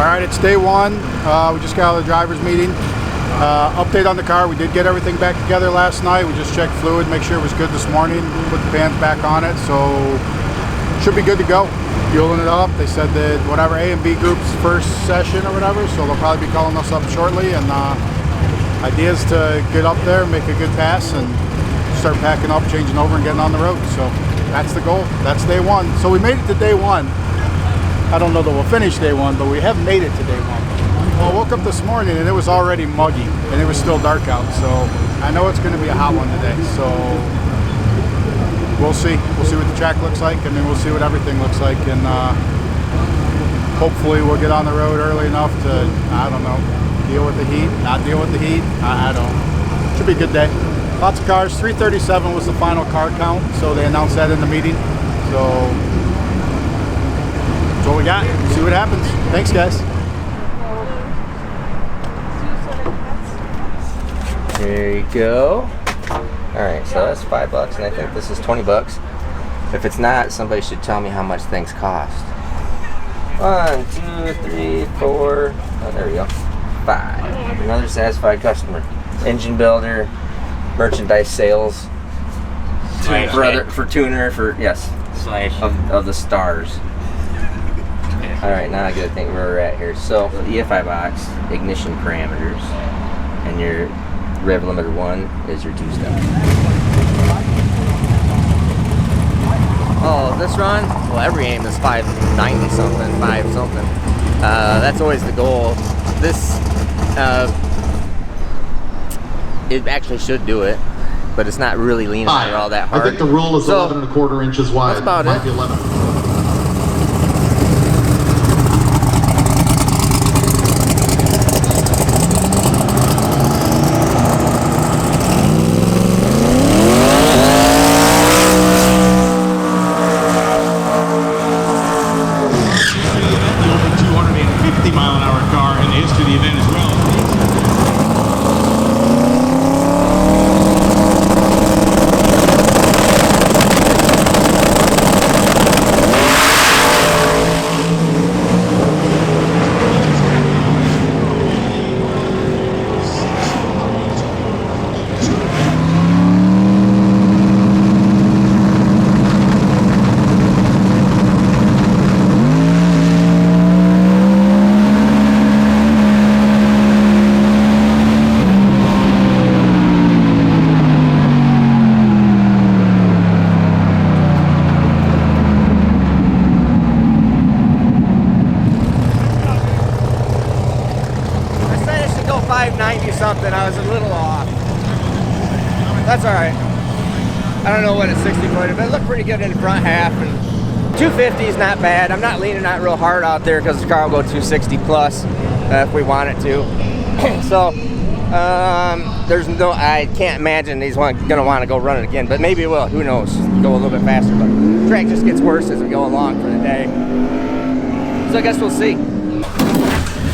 Alright, it's day one. We just got out of the driver's meeting. Update on the car. We did get everything back together last night. We just checked fluid, make sure it was good this morning, put the pans back on it, so should be good to go. Fueling it up. They said that whatever A and B group's first session or whatever, so they'll probably be calling us up shortly, and idea is to get up there, make a good pass, and start packing up, changing over, and getting on the road. So that's the goal. That's day one. So we made it to day one. I don't know that we'll finish day one, but we have made it to day one. Well, I woke up this morning and it was already muggy and it was still dark out, so I know it's going to be a hot one today. So we'll see. We'll see what the track looks like, and then we'll see what everything looks like, and hopefully we'll get on the road early enough to, I don't know, deal with the heat, not deal with the heat. I don't. Should be a good day. Lots of cars. 337 was the final car count, so they announced that in the meeting. So that's what we got. See what happens. Thanks, guys. There you go. Alright, so that's $5, and I think this is $20. If it's not, somebody should tell me how much things cost. 1, 2, 3, 4. Oh, there we go. 5. Another satisfied customer. Engine builder, merchandise sales. For tuner, for yes. Of the stars. Alright, now I gotta think where we're at here. So, for the EFI box, ignition parameters, and your rev limiter 1 is your 2-step. Oh, this run? Well, every aim is 590 something, 5 something. That's always the goal. This, it actually should do it, but it's not really leaning all that hard. I think the rule is 11 1/4 inches wide. That's about it. 11. Something, I was a little off. That's alright. I don't know what it's 60 footed, but it looked pretty good in the front half, and 250 is not bad. I'm not leaning out real hard out there because the car will go 260 plus if we want it to. So there's no, I can't imagine he's gonna want to go run it again, but maybe it will. Who knows? Go a little bit faster, but the track just gets worse as we go along for the day. So I guess we'll see.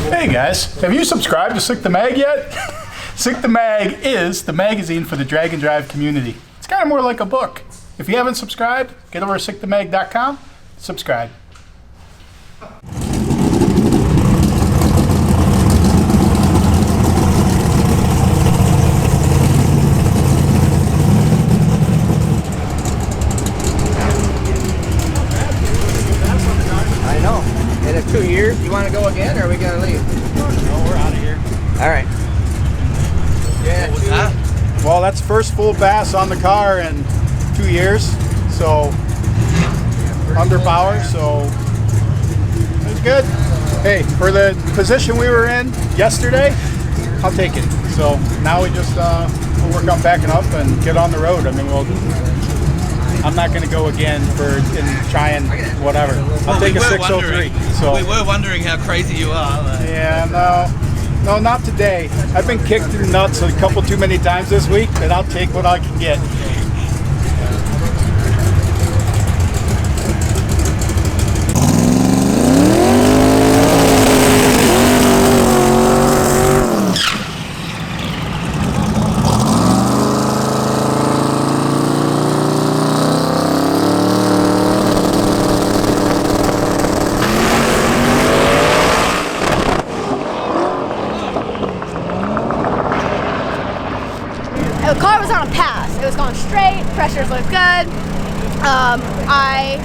Hey guys, have you subscribed to Sick the Mag yet? Sick the Mag is the magazine for the drag and drive community. It's kind of more like a book. If you haven't subscribed, get over to sickthemag.com, subscribe. I know. In 2 years, you want to go again, or are we going to leave? No, we're out of here. All right. Yeah. Well, that's first full pass on the car in 2 years, so under power, so it was good. Hey, for the position we were in yesterday, I'll take it. So now we just we'll work on backing up and get on the road. I mean, I'm not going to go again and try and whatever. I'll take a 603. So we were wondering how crazy you are. Yeah, no, not today. I've been kicked in the nuts a couple too many times this week, but I'll take what I can get. pressures looked good. I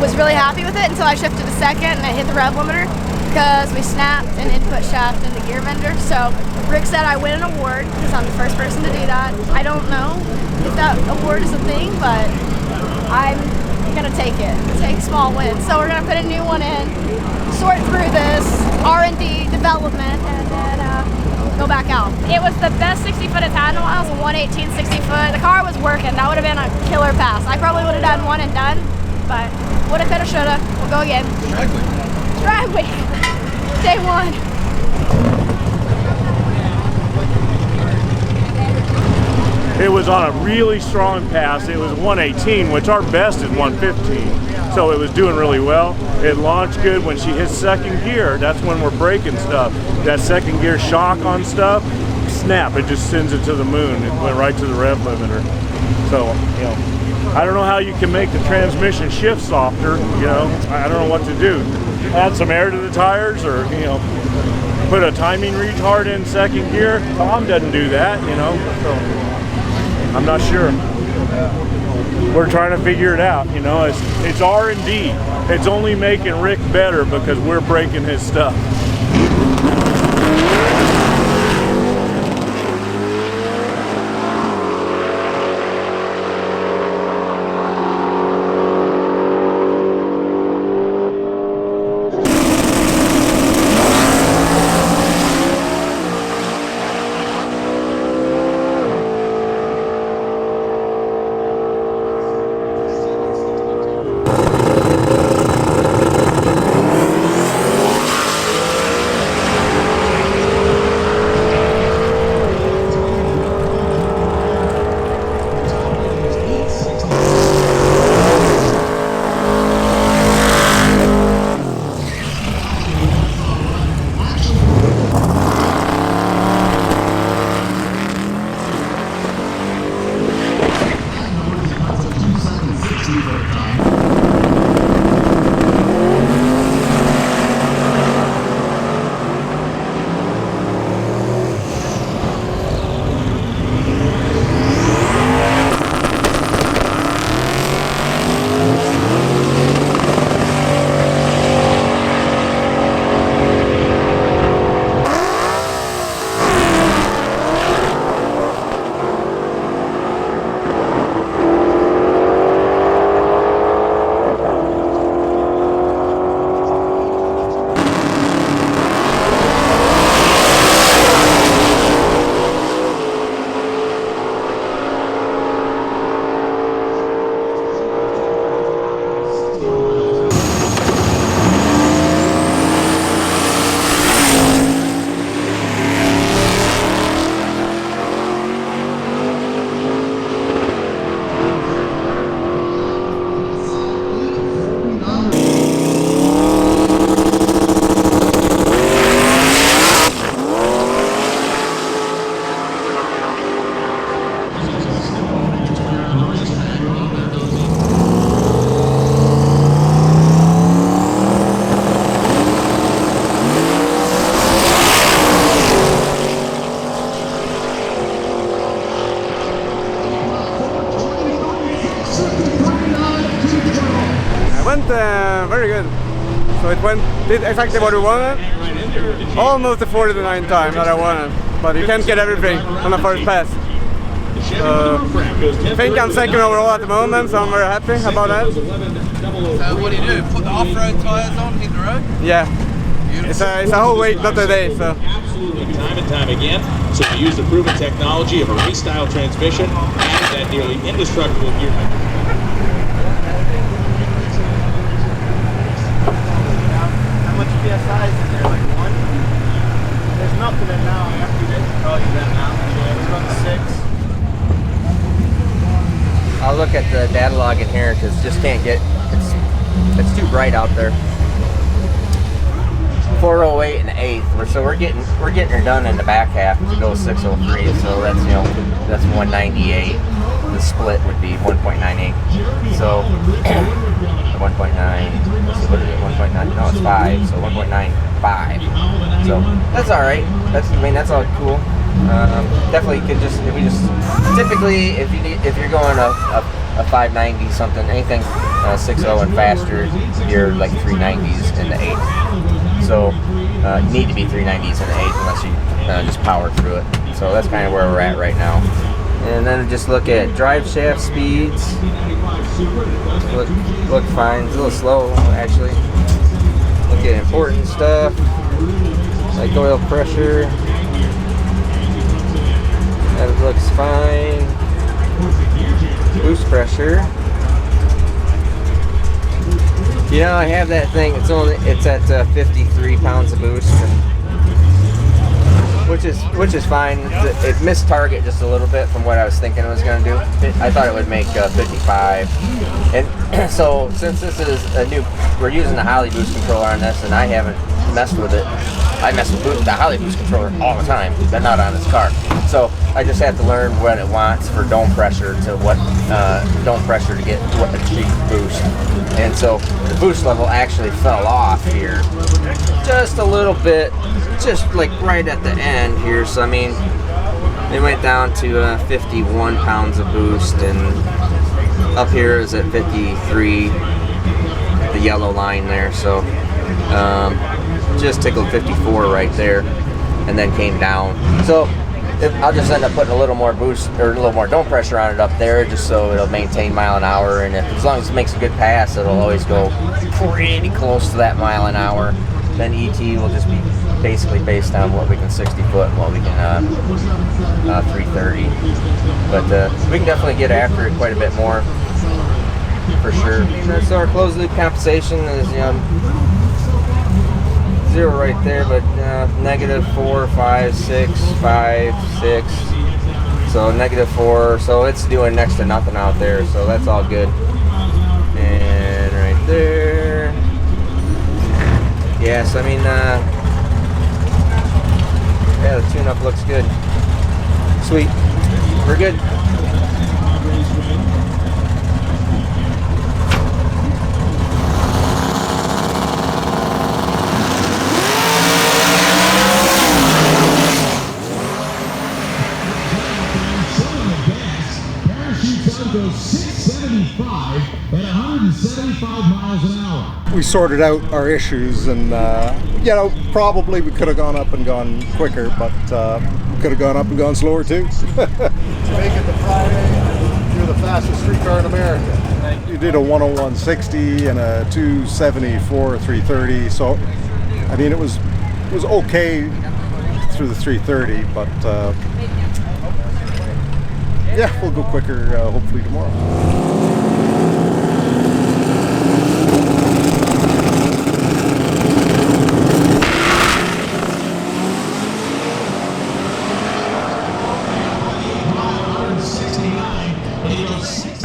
was really happy with it until I shifted to second and I hit the rev limiter because we snapped an input shaft in the gear vendor. So Rick said I win an award because I'm the first person to do that. I don't know if that award is a thing, but I'm gonna take it. Take small wins. So we're gonna put a new one in, sort through this R&D development, and then go back out. It was the best 60 foot it's had in a while. It was a 118 60 foot. The car was working. That would have been a killer pass. I probably would have done one and done, but woulda, coulda, shoulda. We'll go again. Drag week. Day one. It was on a really strong pass. It was 118, which our best is 115. So it was doing really well. It launched good. When she hit second gear, that's when we're breaking stuff. That second gear shock on stuff, snap, it just sends it to the moon. It went right to the rev limiter. So, you know, I don't know how you can make the transmission shift softer, you know. I don't know what to do. Add some air to the tires, or, you know, put a timing retard in second gear. Tom doesn't do that, you know. So I'm not sure. We're trying to figure it out, you know. It's R&D. It's only making Rick better because we're breaking his stuff. Very good. So it did exactly what we wanted. Almost the 49 time that I wanted, but you can't get everything on the first pass. I think I'm second overall at the moment, so I'm very happy about that. So what do you do? Put the off-road tyres on, hit the road? Yeah. It's a whole week, not a day. So. Absolutely, time and time again. So we use the proven technology of a race-style transmission and that nearly indestructible gear. PSI is in there, like 1? There's nothing in now. I have to do this. Oh, you got now? Yeah, it's on 6. I'll look at the data log in here because just can't get, it's too bright out there. 408 and 8th, so we're getting her done in the back half to go 603. So that's, you know, that's 198. The split would be 1.98. So 1.9. What is it? 1.9? No, it's 5. So 1.95. So that's all right. That's all cool. Definitely could just, typically if you're going a a 590 something, anything 6.0 and faster, you're like 390s in the 8. So you need to be 390s in the 8 unless you just power through it. So that's kind of where we're at right now. And then just look at drive shaft speeds. Look fine. It's a little slow actually. Look at important stuff like oil pressure. That looks fine. Boost pressure. You know, I have that thing. It's at 53 pounds of boost, which is fine. It missed target just a little bit from what I was thinking it was going to do. I thought it would make 55. And so since this is a new, we're using the Holley boost controller on this, and I haven't messed with it. I mess with the Holley boost controller all the time, but not on this car. So I just have to learn what it wants for dome pressure to what dome pressure to get what achieve boost. And so the boost level actually fell off here just a little bit, just like right at the end here. So I mean, it went down to 51 pounds of boost, and up here is at 53, the yellow line there. So just tickled 54 right there, and then came down. So I'll just end up putting a little more boost or a little more dome pressure on it up there, just so it'll maintain mile an hour. And as long as it makes a good pass, it'll always go pretty close to that mile an hour. Then ET will just be basically based on what we can 60 foot and what we can 330. But we can definitely get after it quite a bit more for sure. So our closed loop compensation is, you know, 0 right there, but -4, 5, 6, 5, 6. So -4. So it's doing next to nothing out there. So that's all good. And right there. Yes, I mean, yeah, the tune-up looks good. Sweet. We're good. Goes 675 at 175 miles an hour. We sorted out our issues, and you know, probably we could have gone up and gone quicker, but we could have gone up and gone slower too. Make it to Friday. You're the fastest street car in America. You did a 101.60 and a 274 330. So I mean, it was okay through the 330, but. Yeah, we'll go quicker hopefully tomorrow.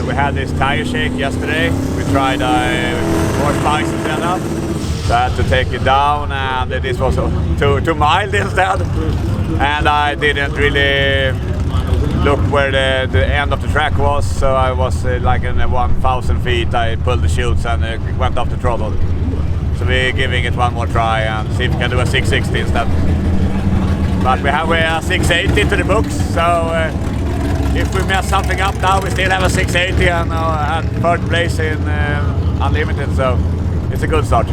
We had this tire shake yesterday. We tried more spicy setup. So I had to take it down, and this was too mild instead. And I didn't really look where the end of the track was, so I was like in 1,000 feet. I pulled the chutes and went off the throttle. So we're giving it one more try and see if we can do a 660 instead. But we have a 680 to the books, so if we mess something up now, we still have a 680 and third place in Unlimited, so it's a good start.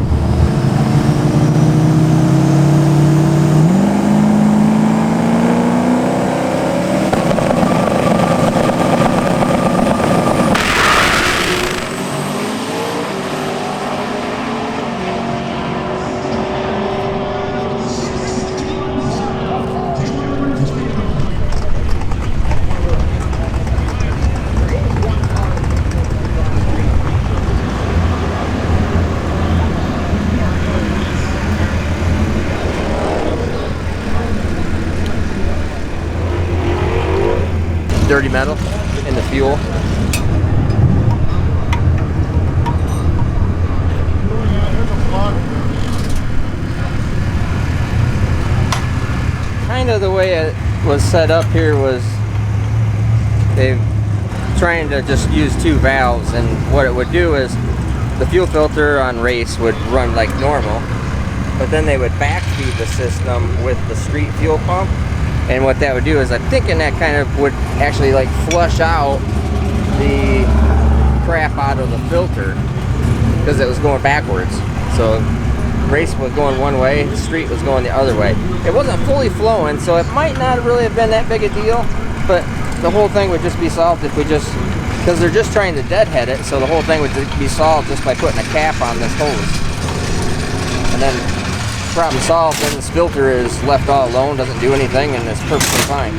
Dirty metal in the fuel. Kind of the way it was set up here was they trying to just use 2 valves, and what it would do is the fuel filter on race would run like normal, but then they would backfeed the system with the street fuel pump. And what that would do is, I'm thinking that kind of would actually like flush out the crap out of the filter because it was going backwards. So race was going one way, the street was going the other way. It wasn't fully flowing, so it might not really have been that big a deal, but the whole thing would just be solved if we just, because they're just trying to deadhead it, so the whole thing would be solved just by putting a cap on this hose. And then problem solved, then this filter is left all alone, doesn't do anything, and it's perfectly fine.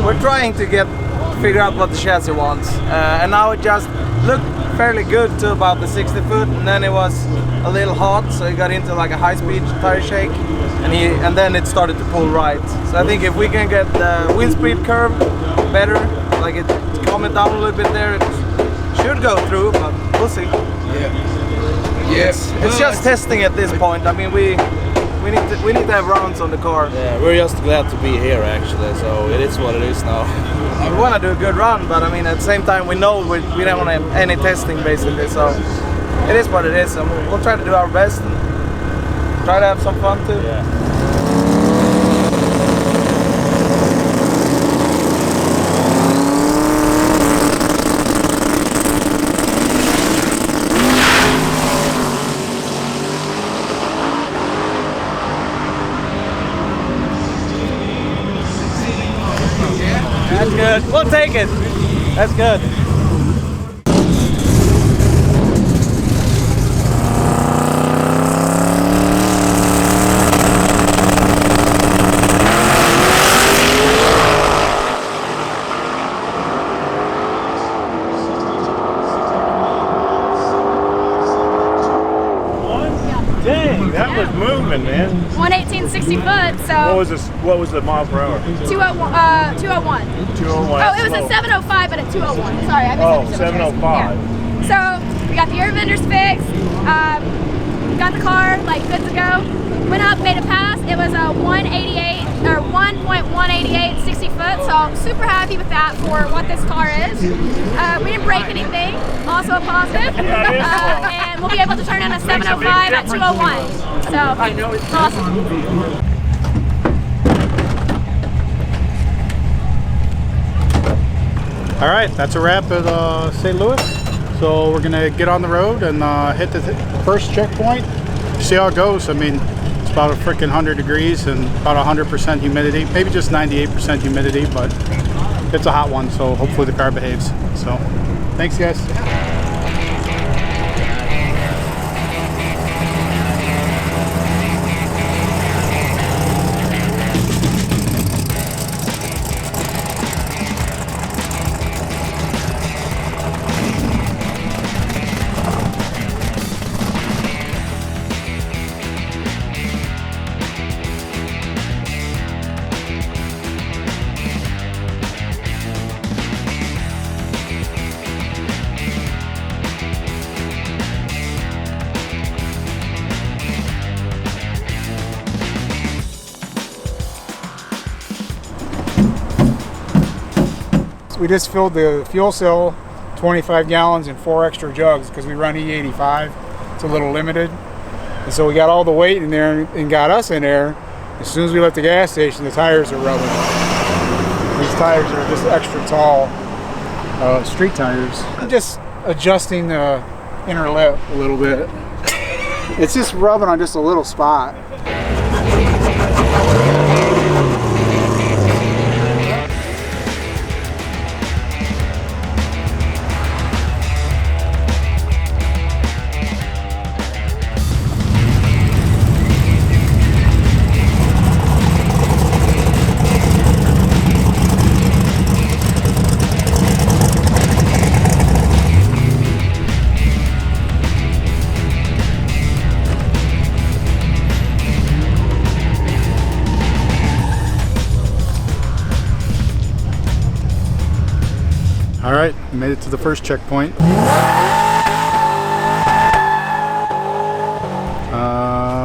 We're trying to figure out what the chassis wants, and now it just looked fairly good to about the 60 foot, and then it was a little hot, so it got into like a high-speed tire shake, and then it started to pull right. So I think if we can get the wind speed curve better, like it calm it down a little bit there, it should go through, but we'll see. Yeah. Yes. It's just testing at this point. I mean, we need to have rounds on the car. Yeah, we're just glad to be here actually, so it is what it is now. We want to do a good run, but I mean at the same time we know we don't want to have any testing basically, so it is what it is, and we'll try to do our best and try to have some fun too. Yeah. That's good. We'll take it. That's good. 118 60 foot, so. What was the miles per hour? 201. 201. 201. Oh, it was a 705, but at 201. Sorry, I missed 705. Yeah. So we got the air vendors fixed. Got the car like good to go. Went up, made a pass. It was a 188 or 1.188 60 foot. So super happy with that for what this car is. We didn't break anything. Also a positive. And we'll be able to turn in a 705 at 201. So awesome. All right, that's a wrap at St. Louis. So we're gonna get on the road and hit the first checkpoint. See how it goes. I mean, it's about a freaking 100 degrees and about 100% humidity. Maybe just 98% humidity, but it's a hot one. So hopefully the car behaves. So thanks, guys. We just filled the fuel cell, 25 gallons in 4 extra jugs because we run E85. It's a little limited. And so we got all the weight in there and got us in there. As soon as we left the gas station, the tires are rubbing. These tires are just extra tall street tires. I'm just adjusting the inner lip a little bit. It's just rubbing on just a little spot. All right, made it to the first checkpoint.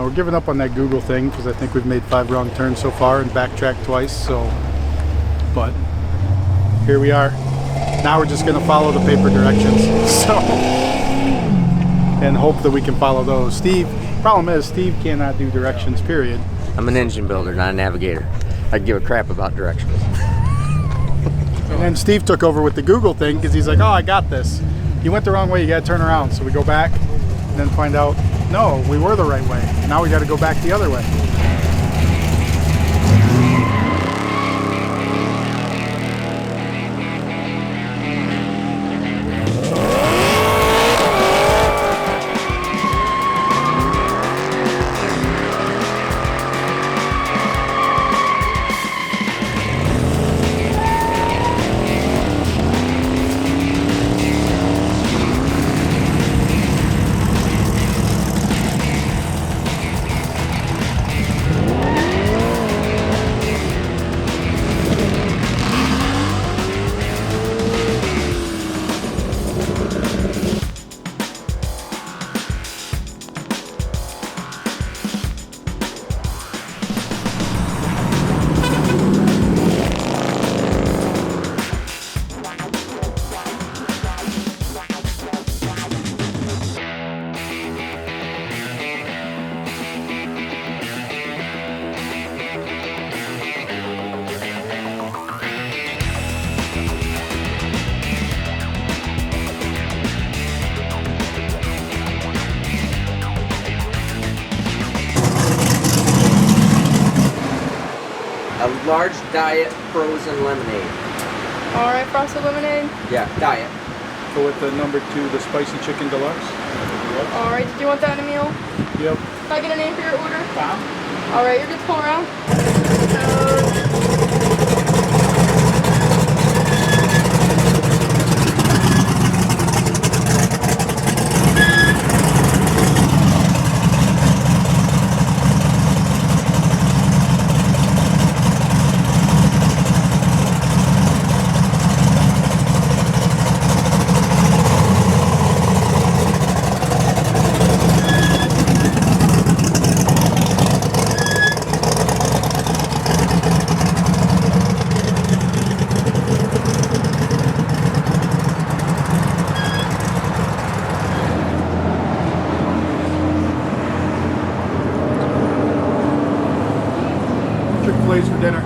We're giving up on that Google thing because I think we've made 5 wrong turns so far and backtracked twice. So, but here we are. Now we're just gonna follow the paper directions. So, and hope that we can follow those. Steve, problem is Steve cannot do directions. Period. I'm an engine builder, not a navigator. I give a crap about directions. And then Steve took over with the Google thing because he's like, oh, I got this. You went the wrong way, you gotta turn around. So we go back and then find out, no, we were the right way. Now we gotta go back the other way. A large diet frozen lemonade. All right, frosted lemonade. Yeah, diet. Go with the number 2, the spicy chicken deluxe. All right, did you want that in a meal? Yep. Can I get a name for your order? Tom. All right, you're good to pull around. Chick-fil-A's for dinner.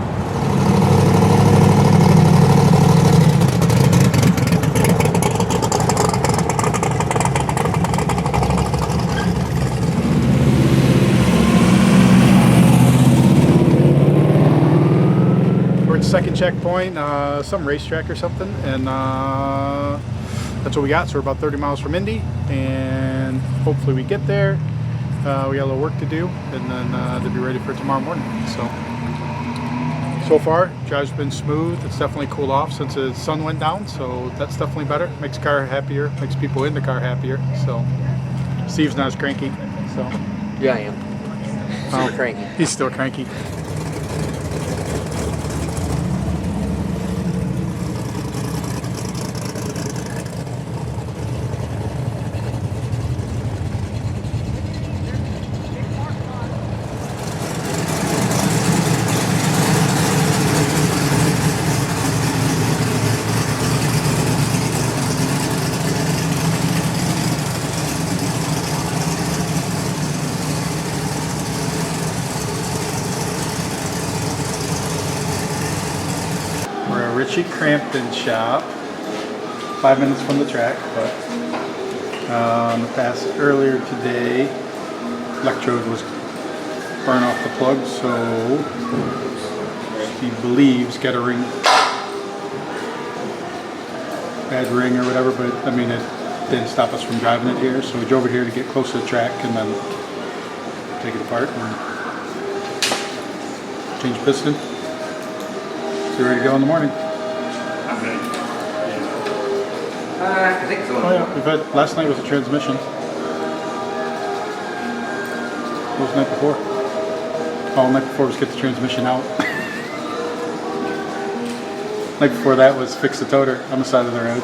We're at second checkpoint, some racetrack or something, and that's what we got. So we're about 30 miles from Indy, and hopefully we get there. We got a little work to do, and then to be ready for tomorrow morning. So far, drive's been smooth. It's definitely cooled off since the sun went down, so that's definitely better. Makes the car happier, makes people in the car happier. So Steve's not as cranky. So Yeah, I am. Still cranky. He's still cranky. Richie Crampton shop, 5 minutes from the track, but the pass earlier today, electrode was burned off the plug, so he believes got a ring, bad ring or whatever, but I mean it didn't stop us from driving it here, so we drove it here to get close to the track and then take it apart and change piston. So we're ready to go in the morning. I think so. Oh yeah, we've had, last night was a transmission. What was the night before? Oh, the night before was get the transmission out. Night before that was fix the toter on the side of the road.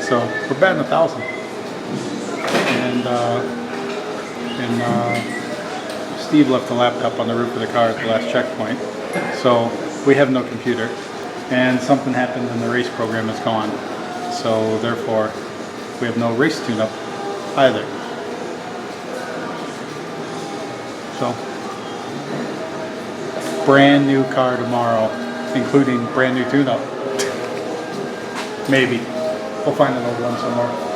So we're batting 1,000. And Steve left the laptop on the roof of the car at the last checkpoint. So we have no computer. And something happened and the race program is gone. So therefore, we have no race tune-up either. So, brand new car tomorrow, including brand new tune-up. Maybe. We'll find an old one somewhere.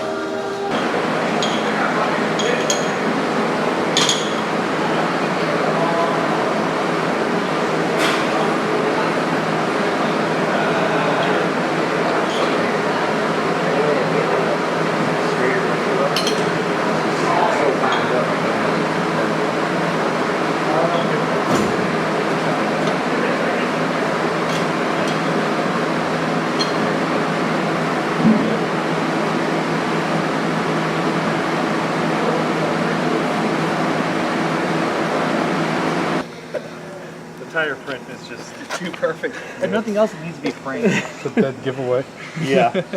Tire print is just too perfect. And nothing else needs to be framed. It's a dead giveaway. Yeah. Making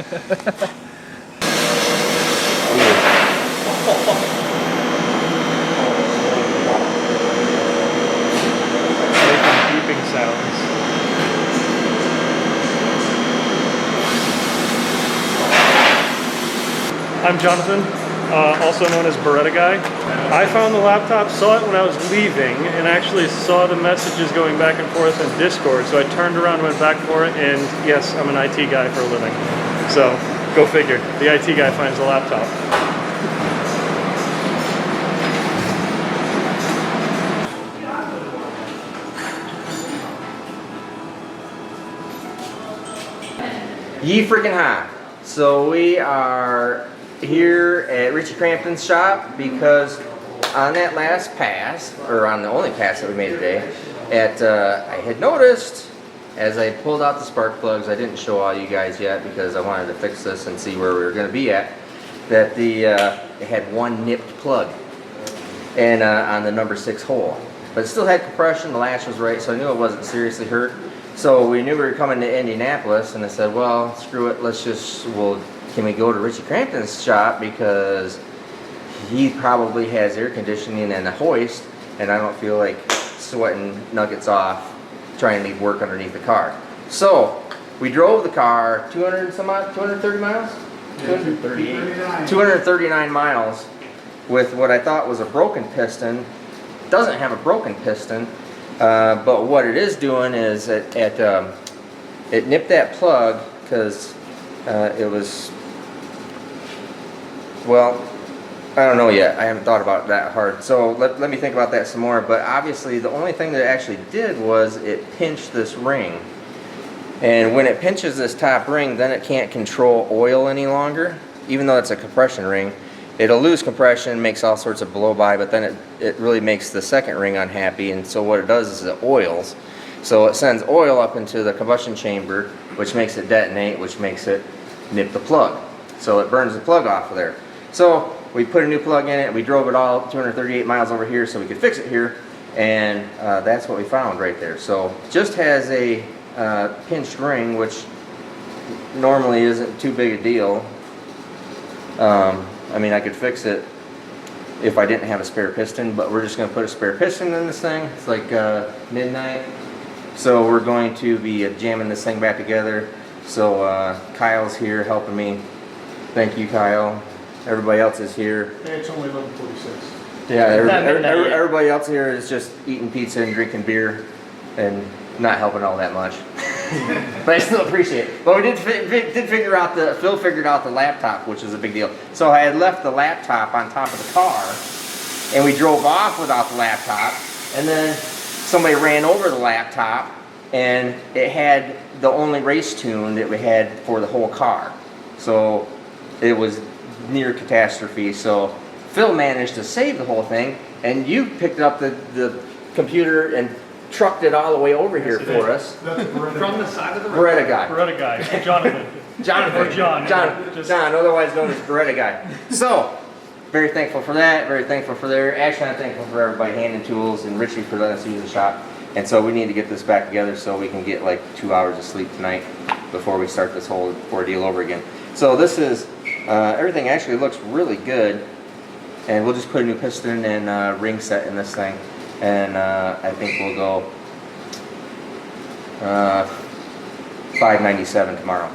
beeping sounds. I'm Jonathan, also known as Beretta Guy. I found the laptop, saw it when I was leaving, and actually saw the messages going back and forth in Discord, so I turned around and went back for it, and yes, I'm an IT guy for a living. So, go figure. The IT guy finds the laptop. Ye freaking hot. So we are here at Richie Crampton's shop because on that last pass, or on the only pass that we made today, I had noticed as I pulled out the spark plugs, I didn't show all you guys yet because I wanted to fix this and see where we were going to be at, that it had one nipped plug and on the number 6 hole. But it still had compression, the latch was right, so I knew it wasn't seriously hurt. So we knew we were coming to Indianapolis, and I said, well, screw it, can we go to Richie Crampton's shop because he probably has air conditioning and a hoist, and I don't feel like sweating nuggets off trying to work underneath the car. So we drove the car 230 miles? 239 miles with what I thought was a broken piston. Doesn't have a broken piston, But what it is doing is it nipped that plug because it was, well, I don't know yet. I haven't thought about it that hard. So let me think about that some more. But obviously the only thing that it actually did was it pinched this ring. And when it pinches this top ring, then it can't control oil any longer. Even though it's a compression ring, it'll lose compression, makes all sorts of blow by, but then it really makes the second ring unhappy. And so what it does is it oils. So it sends oil up into the combustion chamber, which makes it detonate, which makes it nip the plug. So it burns the plug off of there. So we put a new plug in it. We drove it all 238 miles over here so we could fix it here. And that's what we found right there. So just has a pinched ring, which normally isn't too big a deal. I mean, I could fix it if I didn't have a spare piston, but we're just going to put a spare piston in this thing. It's like midnight. So we're going to be jamming this thing back together. So Kyle's here helping me. Thank you, Kyle. Everybody else is here. It's only 11:46. Yeah, everybody else here is just eating pizza and drinking beer and not helping all that much. But I still appreciate it. But we did figure out Phil figured out the laptop, which is a big deal. So I had left the laptop on top of the car, and we drove off without the laptop, and then somebody ran over the laptop, and it had the only race tune that we had for the whole car. So it was near catastrophe. So Phil managed to save the whole thing, and you picked up the computer and trucked it all the way over here for us. That's from the side of the road. Beretta guy. Beretta guy. Jonathan. Jonathan. Or John. John, otherwise known as Beretta guy. So, very thankful for that. Very thankful for there. Actually, I'm thankful for everybody handing tools and Richie for letting us use the shop. And so we need to get this back together so we can get like 2 hours of sleep tonight before we start this whole ordeal over again. So this is, everything actually looks really good. And we'll just put a new piston and ring set in this thing. And I think we'll go 597 tomorrow.